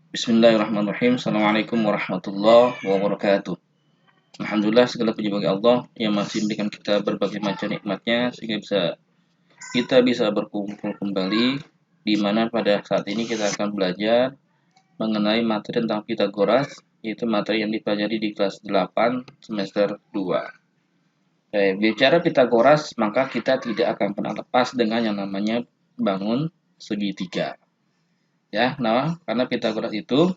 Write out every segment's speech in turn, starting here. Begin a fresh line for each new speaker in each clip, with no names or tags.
Bismillahirrahmanirrahim. Assalamualaikum warahmatullahi wabarakatuh. Alhamdulillah, segala puji bagi Allah yang masih memberikan kita berbagai macam nikmatnya sehingga kita bisa berkumpul kembali, di mana pada saat ini kita akan belajar mengenai materi tentang Pitagoras, yaitu materi yang dipelajari di kelas 8 semester 2. Bicara Pitagoras, maka kita tidak akan pernah lepas dengan yang namanya bangun segitiga. Ya, nah, karena Pitagoras itu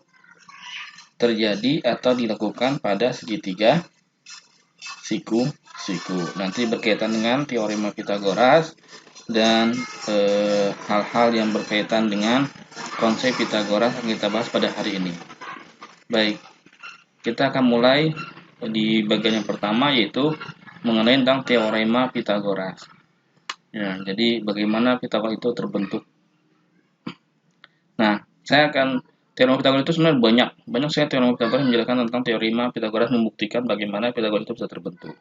terjadi atau dilakukan pada segitiga siku-siku. Nanti berkaitan dengan teorema Pitagoras dan hal-hal yang berkaitan dengan konsep Pitagoras yang kita bahas pada hari ini. Baik, kita akan mulai di bagian yang pertama, yaitu mengenai tentang teorema Pitagoras. Ya, jadi bagaimana Pitagoras itu terbentuk. Nah, saya akan teorema Pitagoras itu sebenarnya banyak sekali teorema Pitagoras menjelaskan tentang teorema Pitagoras, membuktikan bagaimana Pitagoras itu bisa terbentuk.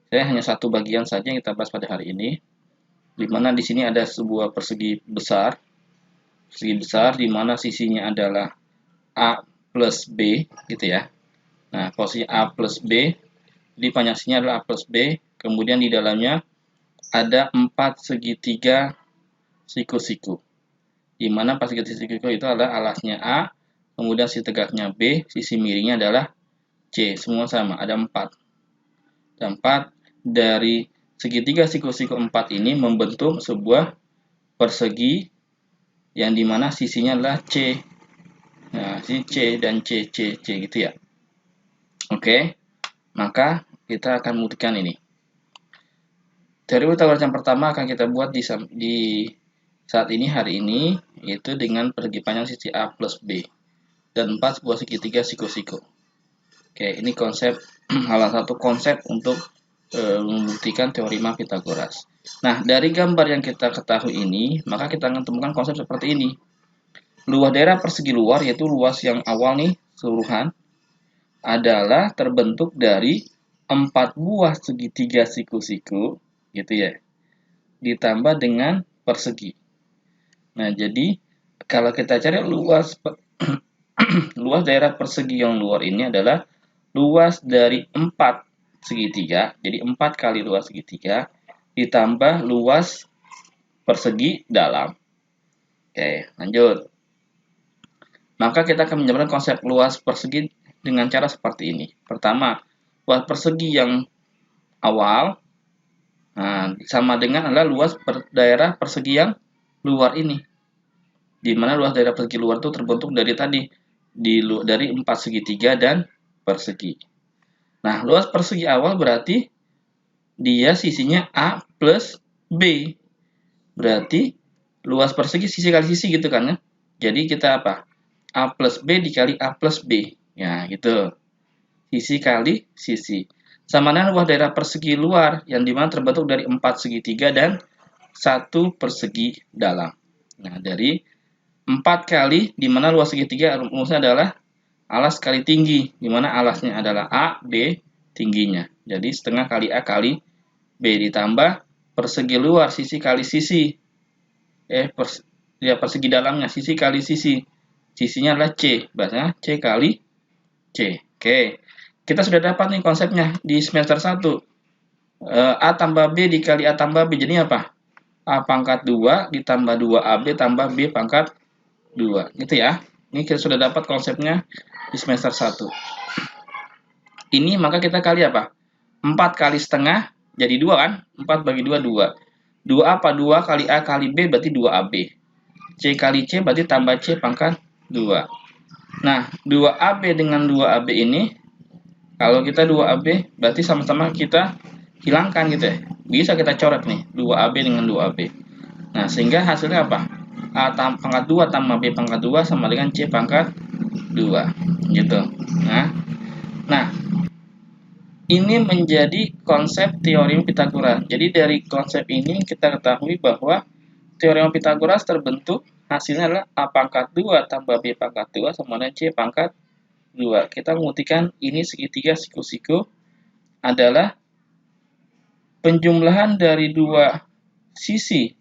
Saya hanya satu bagian saja yang kita bahas pada hari ini, di mana di sini ada sebuah persegi besar di mana sisinya adalah A plus B, gitu ya. Nah, posisi A plus B, jadi panjang adalah A plus B, kemudian di dalamnya ada 4 segitiga siku-siku, di mana 4 segitiga siku itu adalah alasnya A, kemudian sisi tegaknya B, sisi miringnya adalah C, semua sama, ada 4. Dan 4 dari segitiga siku-siku 4 ini membentuk sebuah persegi yang dimana sisinya adalah C. Nah, sisi C dan C gitu ya. Oke, maka kita akan membuktikan ini. Teori Pitagoras yang pertama akan kita buat di saat ini, hari ini, yaitu dengan persegi panjang sisi A plus B dan 4 sebuah segitiga siku-siku. Oke, ini konsep salah satu konsep untuk membuktikan teorema Pitagoras. Nah, dari gambar yang kita ketahui ini, maka kita akan temukan konsep seperti ini. Luas daerah persegi luar, yaitu luas yang awal nih, keseluruhan, adalah terbentuk dari 4 buah segitiga siku-siku, gitu ya, ditambah dengan persegi. Nah, jadi kalau kita cari luas luas daerah persegi yang luar ini adalah luas dari 4 segitiga, jadi 4 kali luas segitiga ditambah luas persegi dalam. Oke, lanjut. Maka kita akan menjabarkan konsep luas persegi dengan cara seperti ini. Pertama, luas persegi yang awal sama dengan adalah luas daerah persegi yang luar ini, di mana luas daerah persegi luar itu terbentuk dari dari 4 segitiga dan persegi. Nah, luas persegi awal berarti dia sisinya A plus B. Berarti luas persegi sisi kali sisi gitu kan ya. Jadi kita apa? A plus B dikali A plus B. Ya, gitu. Sisi kali sisi. Sama dengan luas daerah persegi luar yang dimana terbentuk dari 4 segitiga dan 1 persegi dalam. Nah, dari 4 kali dimana luas segitiga rumusnya adalah alas kali tinggi, dimana alasnya adalah A, B, tingginya. Jadi setengah kali A kali B ditambah persegi luar, sisi kali sisi. Persegi dalamnya, sisi kali sisi. Sisinya adalah C, bahasanya C kali C. Oke, kita sudah dapat nih konsepnya di semester 1. A tambah B dikali A tambah B, jadi apa? A pangkat 2 ditambah 2AB tambah B pangkat 2, gitu ya. Ini kita sudah dapat konsepnya di semester 1. Ini maka kita kali apa? 4 kali setengah jadi 2 kan? 4 bagi 2, 2. 2A apa? 2 kali A kali B berarti 2AB. C kali C berarti tambah C pangkat 2. Nah, 2AB dengan 2AB ini, kalau kita 2AB berarti sama-sama kita hilangkan gitu ya. Bisa kita coret nih, 2AB dengan 2AB. Nah, sehingga hasilnya apa? A pangkat 2 tambah B pangkat 2 sama dengan C pangkat 2. Gitu. Nah, ini menjadi konsep teorema Pitagoras. Jadi dari konsep ini kita ketahui bahwa teorema Pitagoras terbentuk hasilnya adalah A pangkat 2 tambah B pangkat 2 sama dengan C pangkat 2. Kita membuktikan ini segitiga siku-siku adalah penjumlahan dari dua sisi.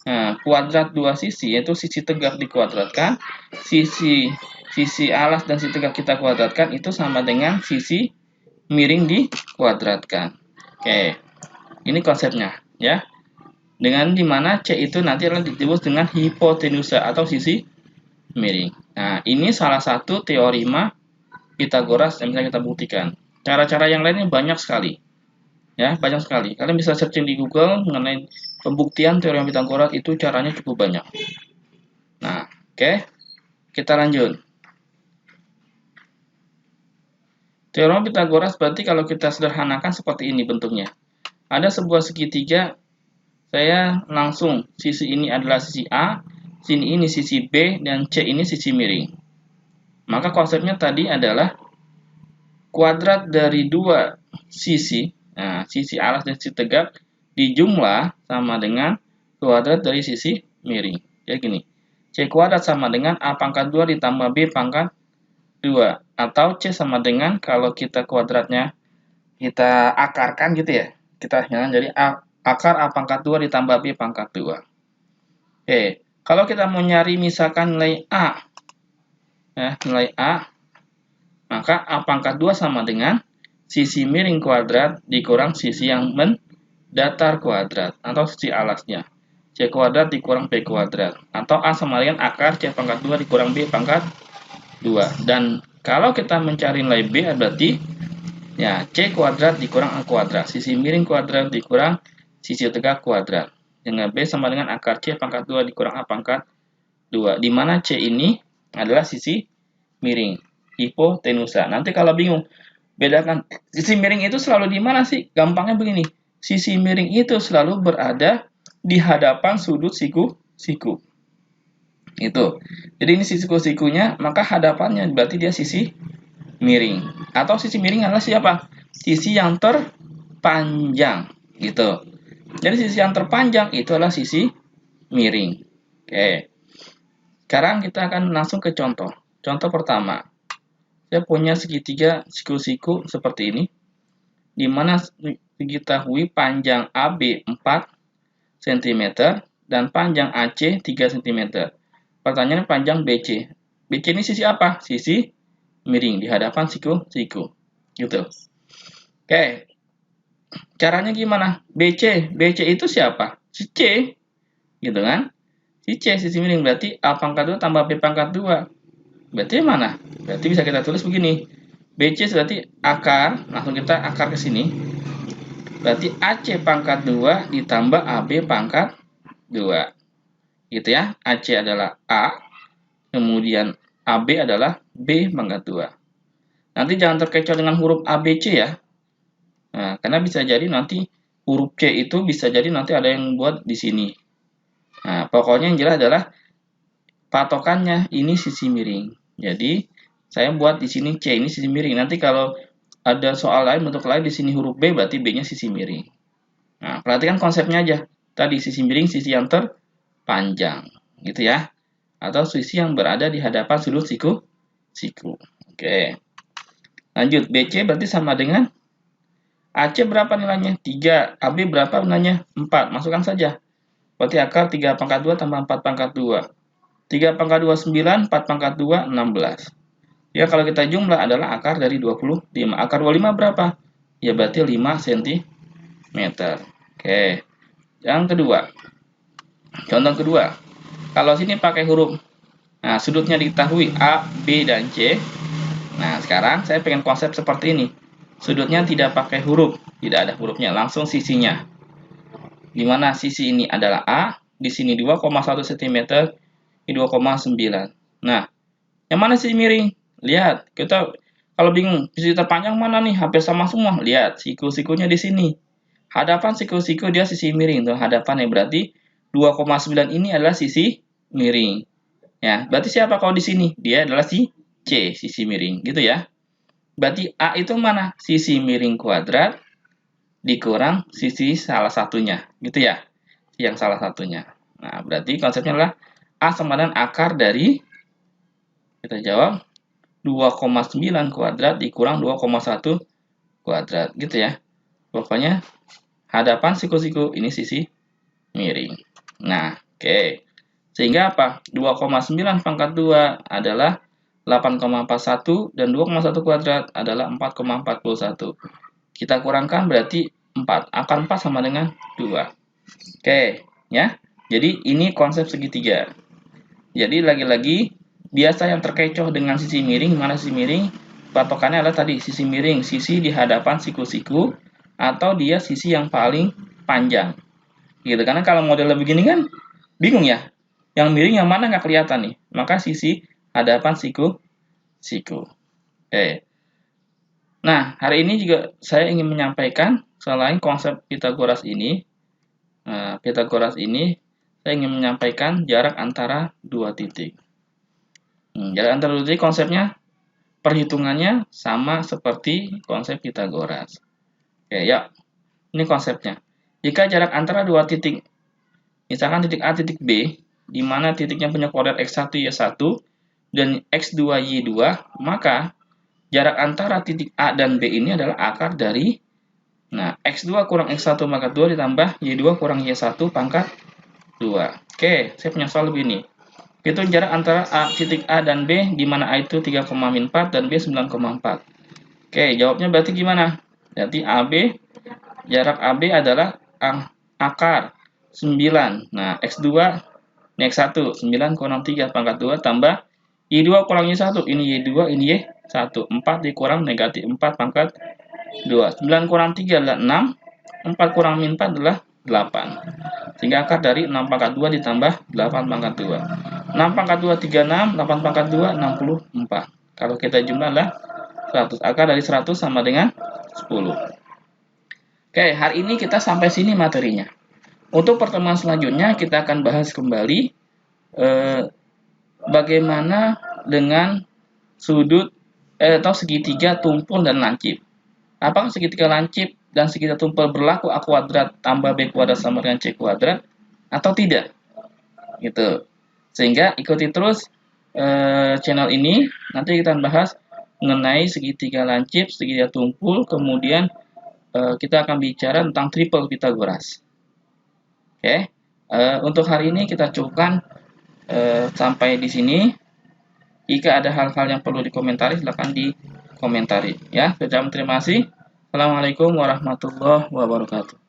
Nah, kuadrat dua sisi, yaitu sisi tegak dikuadratkan, sisi sisi alas dan sisi tegak kita kuadratkan itu sama dengan sisi miring dikuadratkan. Oke, ini konsepnya ya. Dengan dimana C itu nanti adalah disebut dengan hipotenusa atau sisi miring. Nah, ini salah satu teorema Pythagoras yang bisa kita buktikan. Cara-cara yang lainnya banyak sekali. Ya, banyak sekali. Kalian bisa searching di Google mengenai pembuktian teorema Pythagoras, itu caranya cukup banyak. Nah, oke. Kita lanjut. Teorema Pythagoras berarti kalau kita sederhanakan seperti ini bentuknya. Ada sebuah segitiga, saya langsung sisi ini adalah sisi A, sini ini sisi B, dan C ini sisi miring. Maka konsepnya tadi adalah kuadrat dari dua sisi, nah, sisi alas dan sisi tegak, dijumlah sama dengan kuadrat dari sisi miring. Jadi gini, C kuadrat sama dengan A pangkat 2 ditambah B pangkat 2. Atau C sama dengan, kalau kita kuadratnya kita akarkan gitu ya, kita jangan jadi akar A pangkat 2 ditambah B pangkat 2. Oke, kalau kita mau nyari misalkan nilai A, ya, nilai A, maka A pangkat 2 sama dengan sisi miring kuadrat dikurang sisi yang mendatar kuadrat, atau sisi alasnya. C kuadrat dikurang B kuadrat. Atau A sama dengan akar C pangkat 2 dikurang B pangkat 2. Dan kalau kita mencari nilai B berarti ya C kuadrat dikurang A kuadrat. Sisi miring kuadrat dikurang sisi tegak kuadrat. Dengan B sama dengan akar C pangkat 2 dikurang A pangkat 2. Di mana C ini adalah sisi miring, hipotenusa. Nanti kalau bingung, bedakan sisi miring itu selalu di mana sih? Gampangnya begini. Sisi miring itu selalu berada di hadapan sudut siku. Itu. Jadi ini sisi sikunya, maka hadapannya berarti dia sisi miring. Atau sisi miring adalah siapa? Sisi yang terpanjang, gitu. Jadi sisi yang terpanjang itu adalah sisi miring. Oke. Sekarang kita akan langsung ke contoh. Contoh pertama. Saya punya segitiga siku-siku seperti ini, di mana diketahui panjang AB 4 cm dan panjang AC 3 cm. Pertanyaan panjang BC. BC ini sisi apa? Sisi miring di hadapan siku-siku. Gitu. Oke. Caranya gimana? BC itu siapa? Si C. Gitu kan? Si C sisi miring berarti A pangkat 2 tambah B pangkat 2. Berarti mana? Berarti bisa kita tulis begini. BC berarti akar, langsung kita akar ke sini. Berarti AC pangkat 2 ditambah AB pangkat 2. Gitu ya. AC adalah A, kemudian AB adalah B pangkat 2. Nanti jangan terkecoh dengan huruf ABC ya. Nah, karena bisa jadi nanti huruf C itu bisa jadi nanti ada yang buat di sini. Nah, pokoknya yang jelas adalah patokannya ini sisi miring. Jadi, saya buat di sini C ini sisi miring. Nanti kalau ada soal lain, bentuk lain di sini huruf B, berarti B-nya sisi miring. Nah, perhatikan konsepnya aja. Tadi sisi miring, sisi yang terpanjang. Gitu ya. Atau sisi yang berada di hadapan sudut siku. Oke. Lanjut, BC berarti sama dengan AC berapa nilainya? 3. AB berapa nilainya? 4. Masukkan saja. Berarti akar 3 pangkat 2 tambah 4 pangkat 2. 3 pangkat 2, 9. 4 pangkat 2, 16. Ya, kalau kita jumlah adalah akar dari 25. Akar 25 berapa? Ya, berarti 5 cm. Oke. Yang kedua. Contoh kedua. Kalau sini pakai huruf. Nah, sudutnya diketahui A, B, dan C. Nah, sekarang saya pengen konsep seperti ini. Sudutnya tidak pakai huruf. Tidak ada hurufnya. Langsung sisinya. Di mana sisi ini adalah A. Di sini 2,1 cm. Di 2,9. Nah, yang mana sisi miring? Lihat. Kita kalau bingung, sisi terpanjang mana nih? Hampir sama semua. Lihat, siku-sikunya di sini. Hadapan siku-siku dia sisi miring. Tuh, hadapannya berarti 2,9 ini adalah sisi miring. Ya, berarti siapa kalau di sini? Dia adalah si C, sisi miring, gitu ya. Berarti A itu mana? Sisi miring kuadrat dikurang sisi salah satunya, gitu ya. Yang salah satunya. Nah, berarti konsepnya adalah A sama dengan akar dari, kita jawab, 2,9 kuadrat dikurang 2,1 kuadrat, gitu ya. Pokoknya hadapan siku-siku ini sisi miring. Nah, oke. Sehingga apa? 2,9 pangkat 2 adalah 8,41 dan 2,1 kuadrat adalah 4,41. Kita kurangkan berarti 4. Akar 4 sama dengan 2. Oke, ya. Jadi ini konsep segitiga. Jadi lagi-lagi biasa yang terkecoh dengan sisi miring, mana sisi miring? Patokannya adalah tadi sisi miring, sisi di hadapan siku-siku atau dia sisi yang paling panjang. Gitu. Karena kalau model begini kan bingung ya. Yang miring yang mana nggak kelihatan nih. Maka sisi hadapan siku. Oke. Nah, hari ini juga saya ingin menyampaikan selain konsep Pitagoras ini, saya ingin menyampaikan jarak antara dua titik. Jarak antara dua titik konsepnya, perhitungannya sama seperti konsep Pitagoras. Oke, ya. Ini konsepnya. Jika jarak antara dua titik, misalkan titik A, titik B, di mana titiknya punya koordinat X1, Y1, dan X2, Y2, maka jarak antara titik A dan B ini adalah akar dari X2 kurang X1 pangkat 2 ditambah Y2 kurang Y1 pangkat 2. Oke, saya punya soal begini. Hitung jarak antara titik A dan B, di mana A itu 3,4 dan B 9,4. Oke, jawabnya berarti gimana? Berarti jarak AB adalah akar 9. Nah, X2, ini X1, 9 kurang 3 pangkat 2 tambah Y2 kurang Y1. Ini Y2, ini Y1. 4 dikurang negatif 4 pangkat 2. 9 kurang 3 adalah 6. 4 kurang min 4 adalah 8. Sehingga akar dari 6 pangkat 2 ditambah 8 pangkat 2. 6 pangkat 2, 36. 8 pangkat 2, 64. Kalau kita jumlah adalah 100. Akar dari 100 sama dengan 10. Oke, hari ini kita sampai sini materinya. Untuk pertemuan selanjutnya kita akan bahas kembali bagaimana dengan sudut atau segitiga tumpul dan lancip. Apakah segitiga lancip dan segitiga tumpul berlaku A kuadrat tambah B kuadrat sama dengan C kuadrat atau tidak? Gitu. Sehingga ikuti terus channel ini, nanti kita bahas mengenai segitiga lancip, segitiga tumpul, kemudian kita akan bicara tentang triple Pitagoras. Oke, untuk hari ini kita cukupkan sampai di sini. Jika ada hal-hal yang perlu dikomentari, silahkan dikomentari. Ya, terima kasih. Assalamualaikum warahmatullahi wabarakatuh.